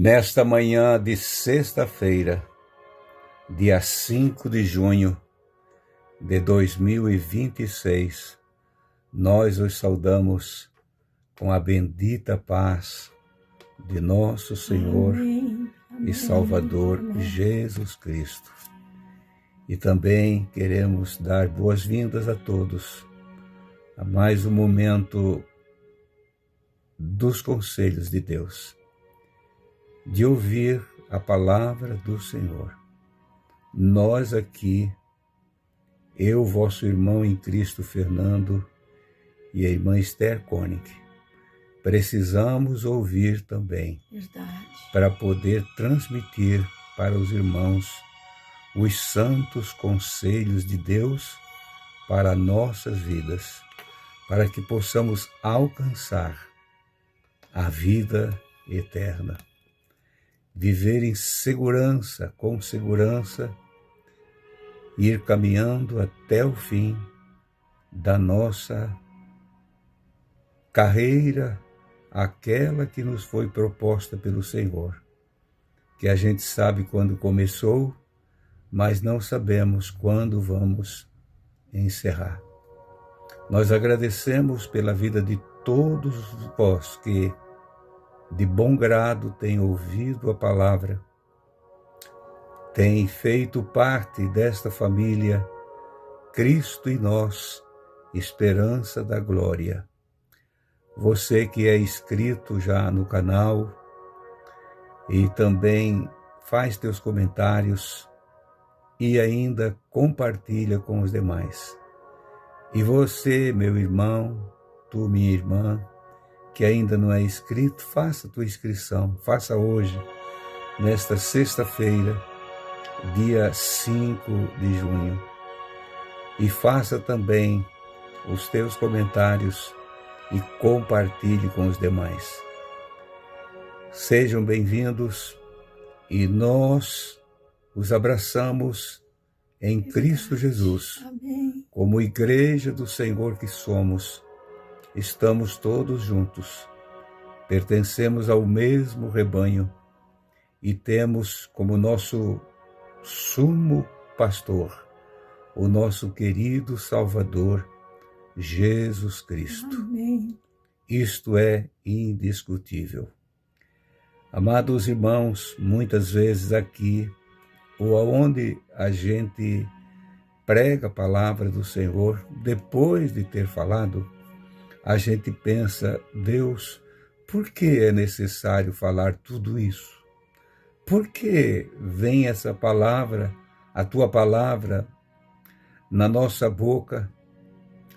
Nesta manhã de sexta-feira, dia 5 de junho de 2026, nós os saudamos com a bendita paz de nosso Senhor e Salvador Jesus Cristo. E também queremos dar boas-vindas a todos a mais um momento dos conselhos de Deus, de ouvir a palavra do Senhor. Nós aqui, eu, vosso irmão em Cristo, Fernando, e a irmã Esther Koenig, precisamos ouvir também. Verdade. Para poder transmitir para os irmãos os santos conselhos de Deus para nossas vidas, para que possamos alcançar a vida eterna. Viver em segurança, com segurança, ir caminhando até o fim da nossa carreira, aquela que nos foi proposta pelo Senhor, que a gente sabe quando começou, mas não sabemos quando vamos encerrar. Nós agradecemos pela vida de todos vós que de bom grado têm ouvido a palavra, têm feito parte desta família, Cristo e nós, esperança da glória. Você que é inscrito já no canal e também faz teus comentários e ainda compartilha com os demais. E você, meu irmão, tu, minha irmã, que ainda não é inscrito, faça a tua inscrição, faça hoje, nesta sexta-feira, dia 5 de junho. E faça também os teus comentários e compartilhe com os demais. Sejam bem-vindos e nós os abraçamos em Cristo Jesus. Amém. Como igreja do Senhor que somos, estamos todos juntos, pertencemos ao mesmo rebanho e temos como nosso sumo pastor o nosso querido Salvador, Jesus Cristo. Amém. Isto é indiscutível. Amados irmãos, muitas vezes aqui, ou aonde a gente prega a palavra do Senhor, depois de ter falado, a gente pensa, Deus, por que é necessário falar tudo isso? Por que vem essa palavra, a tua palavra, na nossa boca,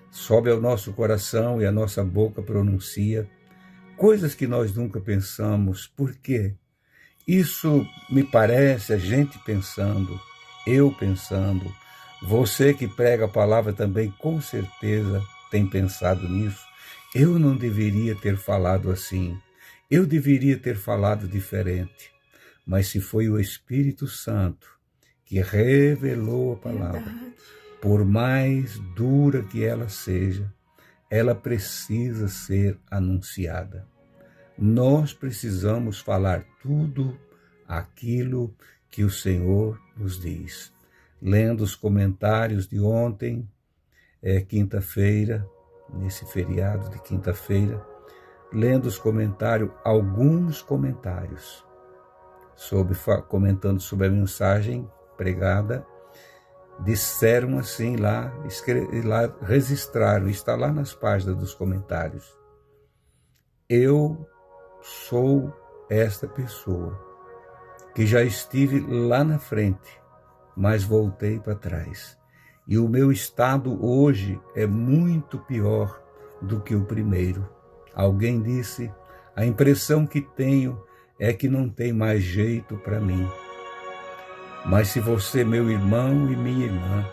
sobe ao nosso coração e a nossa boca pronuncia coisas que nós nunca pensamos? Por quê? Isso me parece a gente pensando, eu pensando, você que prega a palavra também com certeza tem pensado nisso. Eu não deveria ter falado assim, eu deveria ter falado diferente, mas se foi o Espírito Santo que revelou a palavra, verdade, por mais dura que ela seja, ela precisa ser anunciada. Nós precisamos falar tudo aquilo que o Senhor nos diz. Lendo os comentários de ontem, quinta-feira, nesse feriado de quinta-feira, lendo os comentários, alguns comentários, comentando sobre a mensagem pregada, disseram assim lá, registraram, está lá nas páginas dos comentários. Eu sou esta pessoa que já estive lá na frente, mas voltei para trás. E o meu estado hoje é muito pior do que o primeiro. Alguém disse, a impressão que tenho é que não tem mais jeito para mim. Mas se você, meu irmão e minha irmã,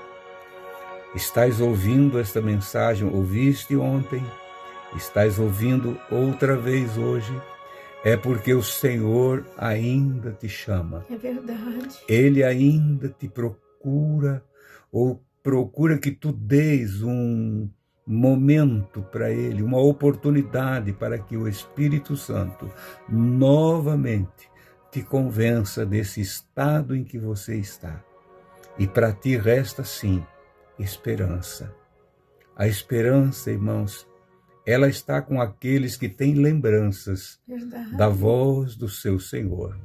estás ouvindo esta mensagem, ouviste ontem, estás ouvindo outra vez hoje, é porque o Senhor ainda te chama. É verdade. Ele ainda te procura, ou procura que tu deis um momento para Ele, uma oportunidade para que o Espírito Santo novamente te convença desse estado em que você está. E para ti resta, sim, esperança. A esperança, irmãos, ela está com aqueles que têm lembranças da voz do seu Senhor.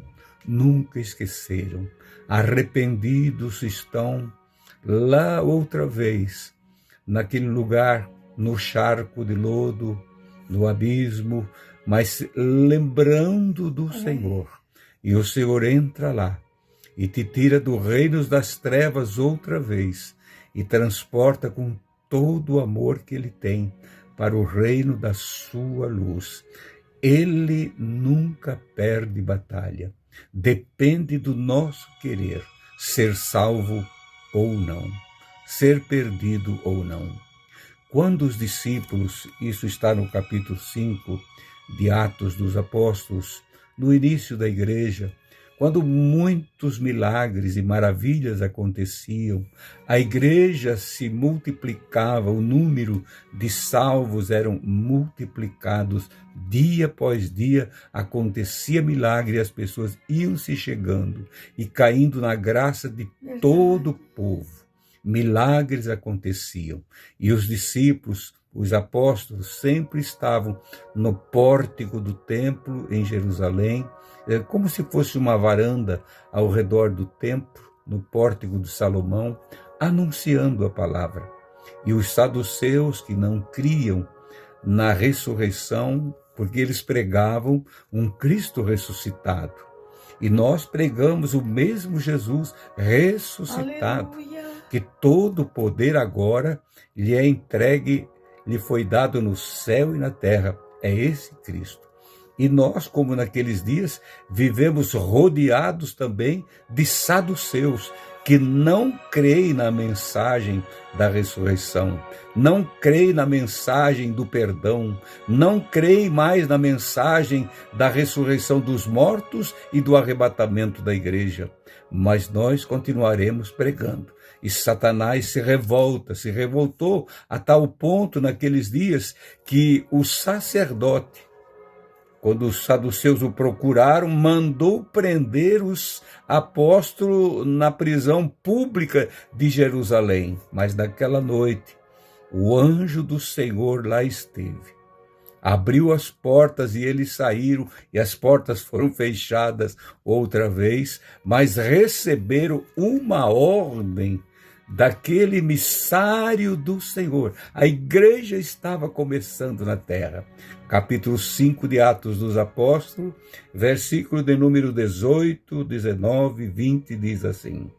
Nunca esqueceram. Arrependidos estão lá outra vez, naquele lugar, no charco de lodo, no abismo, mas lembrando do Senhor. E o Senhor entra lá e te tira do reino das trevas outra vez e transporta com todo o amor que Ele tem para o reino da sua luz. Ele nunca perde batalha. Depende do nosso querer ser salvo ou não, ser perdido ou não. Quando os discípulos, isso está no capítulo 5 de Atos dos Apóstolos, no início da igreja, quando muitos milagres e maravilhas aconteciam, a igreja se multiplicava, o número de salvos eram multiplicados, dia após dia acontecia milagre e as pessoas iam se chegando e caindo na graça de todo o povo. Milagres aconteciam e os discípulos, os apóstolos, sempre estavam no pórtico do templo em Jerusalém, como se fosse uma varanda ao redor do templo, no pórtico de Salomão, anunciando a palavra. E os saduceus, que não criam na ressurreição, porque eles pregavam um Cristo ressuscitado. E nós pregamos o mesmo Jesus ressuscitado. Aleluia. Que todo o poder agora lhe é entregue, lhe foi dado no céu e na terra. É esse Cristo. E nós, como naqueles dias, vivemos rodeados também de saduceus, que não creem na mensagem da ressurreição, não creem na mensagem do perdão, não creem mais na mensagem da ressurreição dos mortos e do arrebatamento da igreja. Mas nós continuaremos pregando. E Satanás se revoltou a tal ponto naqueles dias que o sacerdote, quando os saduceus o procuraram, mandou prender os apóstolos na prisão pública de Jerusalém. Mas naquela noite, o anjo do Senhor lá esteve. Abriu as portas e eles saíram, e as portas foram fechadas outra vez, mas receberam uma ordem daquele emissário do Senhor. A igreja estava começando na terra. Capítulo 5 de Atos dos Apóstolos, versículo de número 18, 19, 20, diz assim: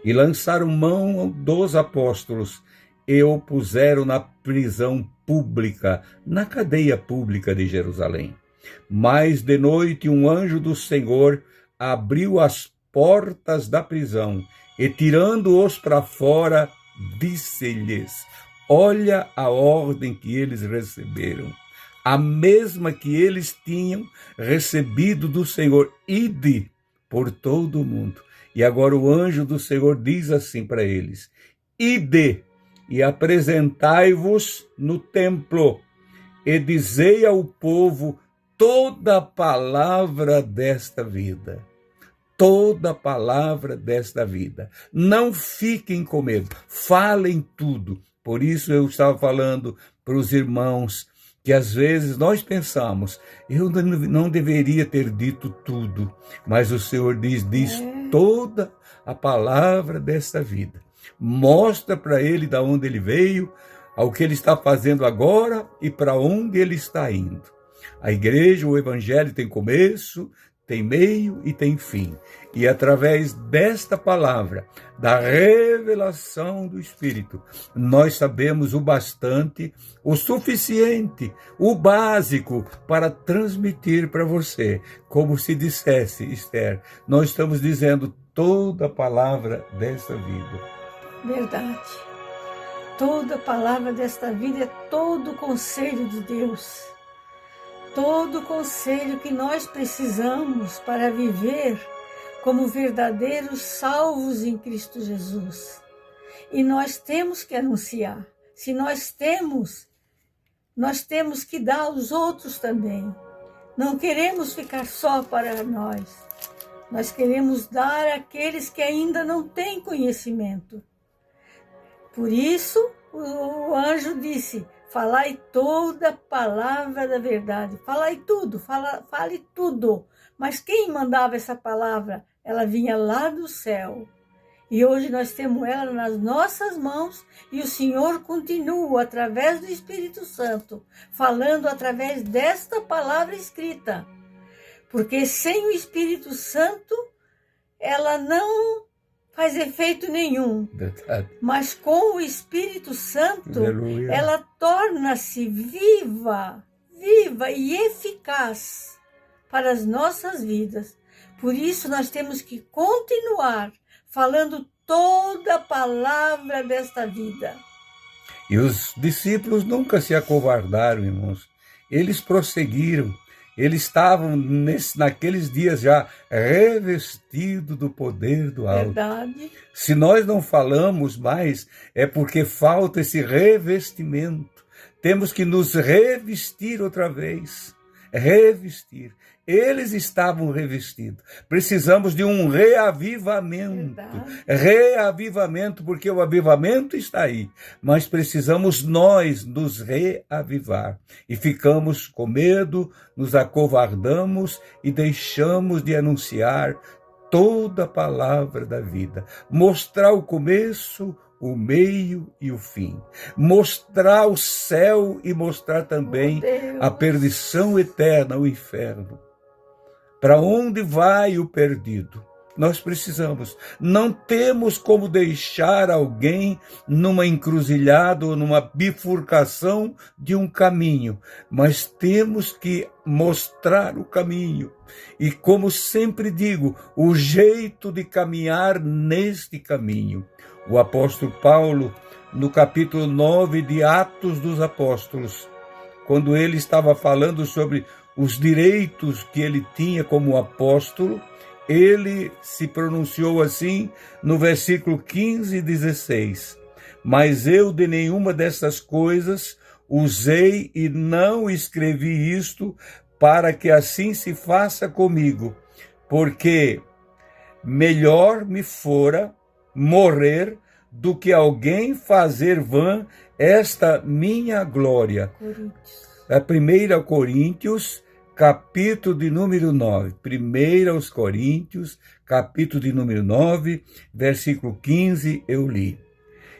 E lançaram mão dos apóstolos e o puseram na prisão pública, na cadeia pública de Jerusalém. Mas de noite um anjo do Senhor abriu as portas da prisão e, tirando-os para fora, disse-lhes: olha a ordem que eles receberam, a mesma que eles tinham recebido do Senhor: ide por todo o mundo. E agora o anjo do Senhor diz assim para eles: ide e apresentai-vos no templo, e dizei ao povo toda a palavra desta vida. Toda a palavra desta vida. Não fiquem com medo, falem tudo. Por isso eu estava falando para os irmãos que às vezes nós pensamos, eu não deveria ter dito tudo, mas o Senhor diz toda a palavra desta vida. Mostra para ele de onde ele veio, ao que ele está fazendo agora e para onde ele está indo. A igreja, o evangelho tem começo, tem meio e tem fim. E através desta palavra, da revelação do Espírito, nós sabemos o bastante, o suficiente, o básico para transmitir para você. Como se dissesse Esther, nós estamos dizendo toda a palavra desta vida. Verdade. Toda a palavra desta vida é todo o conselho de Deus. Todo o conselho que nós precisamos para viver como verdadeiros salvos em Cristo Jesus. E nós temos que anunciar. Se nós temos que dar aos outros também. Não queremos ficar só para nós. Nós queremos dar àqueles que ainda não têm conhecimento. Por isso, o anjo disse, falai toda palavra da verdade. Falai tudo, fale tudo. Mas quem mandava essa palavra? Ela vinha lá do céu. E hoje nós temos ela nas nossas mãos e o Senhor continua, através do Espírito Santo, falando através desta palavra escrita. Porque sem o Espírito Santo, ela não faz efeito nenhum. Verdade. Mas com o Espírito Santo, Aleluia. ela torna-se viva e eficaz para as nossas vidas. Por isso nós temos que continuar falando toda a palavra desta vida. E os discípulos nunca se acovardaram, irmãos. Eles prosseguiram. Eles estavam naqueles dias já revestidos do poder do alto. Verdade. Se nós não falamos mais, é porque falta esse revestimento. Temos que nos revestir outra vez. Revestir. Eles estavam revestidos. Precisamos de um reavivamento. Verdade. Reavivamento, porque o avivamento está aí. Mas precisamos nós nos reavivar. E ficamos com medo, nos acovardamos e deixamos de anunciar toda a palavra da vida. Mostrar o começo, o meio e o fim. Mostrar o céu e mostrar também a perdição eterna, o inferno. Para onde vai o perdido? Nós precisamos. Não temos como deixar alguém numa encruzilhada ou numa bifurcação de um caminho, mas temos que mostrar o caminho. E como sempre digo, o jeito de caminhar neste caminho. O apóstolo Paulo, no capítulo 9 de Atos dos Apóstolos, quando ele estava falando sobre os direitos que ele tinha como apóstolo, ele se pronunciou assim no versículo 15 e 16. Mas eu de nenhuma dessas coisas usei e não escrevi isto para que assim se faça comigo, porque melhor me fora morrer do que alguém fazer vã esta minha glória. A 1 Coríntios, capítulo de número 9. 1 Coríntios, capítulo de número 9, versículo 15, eu li.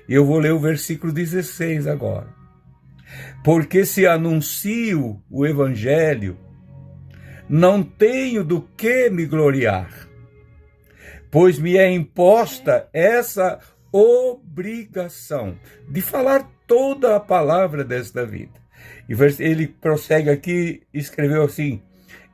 Eu vou ler o versículo 16 agora. Porque se anuncio o evangelho, não tenho do que me gloriar, pois me é imposta essa obrigação de falar toda a palavra desta vida. E ele prossegue aqui, escreveu assim,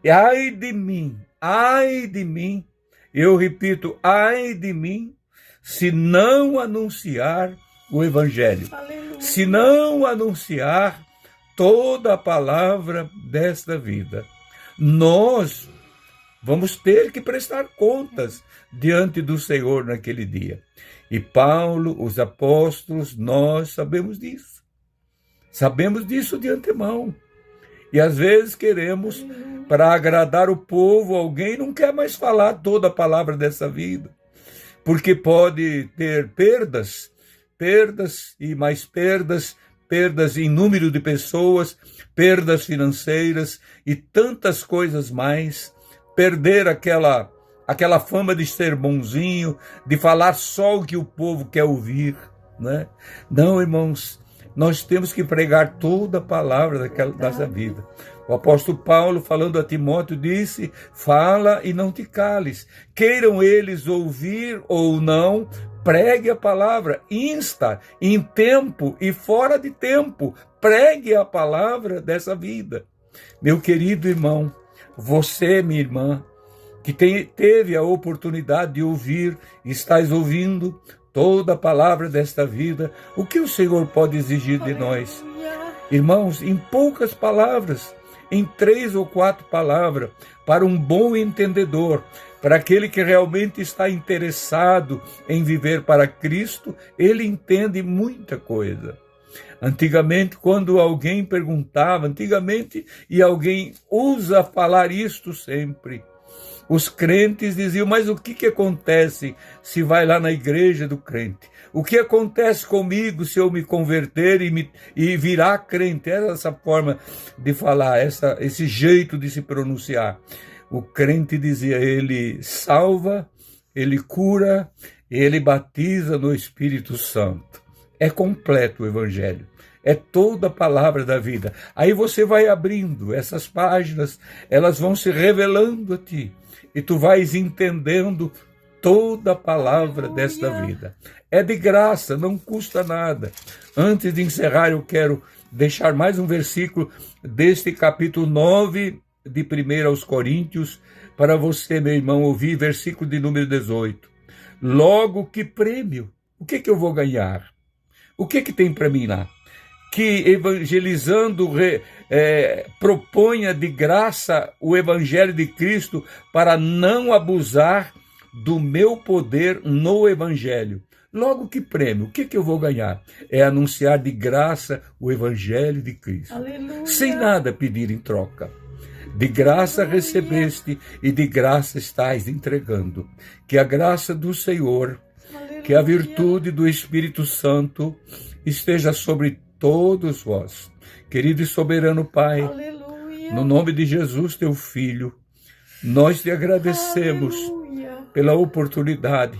ai de mim, eu repito, ai de mim, se não anunciar o evangelho, Aleluia. se não anunciar toda a palavra desta vida. Nós vamos ter que prestar contas diante do Senhor naquele dia. E Paulo, os apóstolos, nós sabemos disso. Sabemos disso de antemão. E às vezes queremos, para agradar o povo, alguém não quer mais falar toda a palavra dessa vida. Porque pode ter perdas e mais perdas em número de pessoas, perdas financeiras e tantas coisas mais. Perder aquela fama de ser bonzinho, de falar só o que o povo quer ouvir, né? Não, irmãos, nós temos que pregar toda a palavra dessa vida. O apóstolo Paulo, falando a Timóteo, disse, fala e não te cales. Queiram eles ouvir ou não, pregue a palavra, insta, em tempo e fora de tempo, pregue a palavra dessa vida. Meu querido irmão, você, minha irmã, que teve a oportunidade de ouvir, estás ouvindo toda a palavra desta vida, o que o Senhor pode exigir de nós? Irmãos, em poucas palavras, em 3 ou 4 palavras, para um bom entendedor, para aquele que realmente está interessado em viver para Cristo, ele entende muita coisa. Antigamente, quando alguém perguntava, e alguém usa falar isto sempre, Os crentes diziam, mas o que acontece se vai lá na igreja do crente? O que acontece comigo se eu me converter e virar crente? Era essa forma de falar, esse jeito de se pronunciar. O crente dizia, ele salva, ele cura, ele batiza no Espírito Santo. É completo o evangelho. É toda a palavra da vida. Aí você vai abrindo essas páginas, elas vão se revelando a ti. E tu vais entendendo toda a palavra desta vida. É de graça, não custa nada. Antes de encerrar, eu quero deixar mais um versículo deste capítulo 9 de 1 aos Coríntios, para você, meu irmão, ouvir, versículo de número 18. Logo, que prêmio? O que eu vou ganhar? O que tem para mim lá? Que evangelizando proponha de graça o evangelho de Cristo para não abusar do meu poder no evangelho. Logo, que prêmio? O que eu vou ganhar? É anunciar de graça o evangelho de Cristo. Aleluia. Sem nada pedir em troca. De graça recebeste e de graça estás entregando. Que a graça do Senhor, aleluia, que a virtude do Espírito Santo esteja sobre todos vós. Querido e soberano Pai, aleluia, no nome de Jesus, teu Filho, nós te agradecemos, aleluia, pela oportunidade.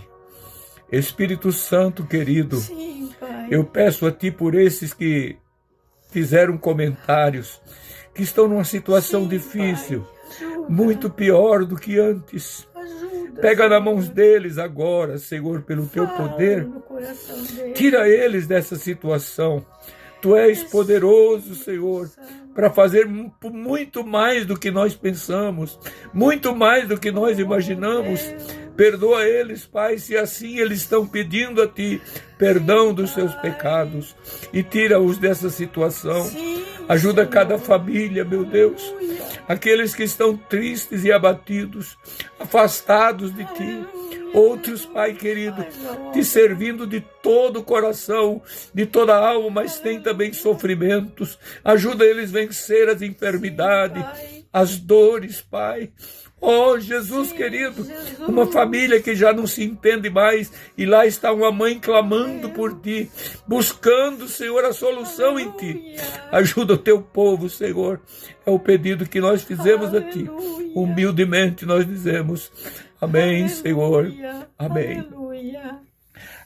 Espírito Santo querido, sim, Pai, eu peço a ti por esses que fizeram comentários, que estão numa situação, sim, difícil, muito pior do que antes. Pega na mão deles agora, Senhor, pelo teu poder. Tira eles dessa situação. Tu és poderoso, Senhor, para fazer muito mais do que nós pensamos, muito mais do que nós imaginamos. Perdoa eles, Pai, se assim eles estão pedindo a Ti perdão dos seus pecados, e tira-os dessa situação. Ajuda cada família, meu Deus, aqueles que estão tristes e abatidos, afastados de Ti. Outros, Pai querido, te servindo de todo o coração, de toda a alma, mas tem também sofrimentos. Ajuda eles a vencer as enfermidades, as dores, Pai. Oh, Jesus querido, uma família que já não se entende mais, e lá está uma mãe clamando por Ti, buscando, Senhor, a solução em Ti. Ajuda o Teu povo, Senhor. É o pedido que nós fizemos a Ti. Humildemente nós dizemos, amém, Senhor. Amém.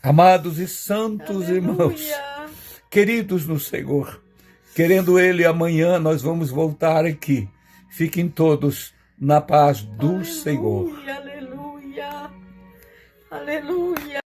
Amados e santos irmãos, queridos no Senhor, querendo Ele, amanhã nós vamos voltar aqui. Fiquem todos na paz do Senhor. Aleluia, aleluia, aleluia.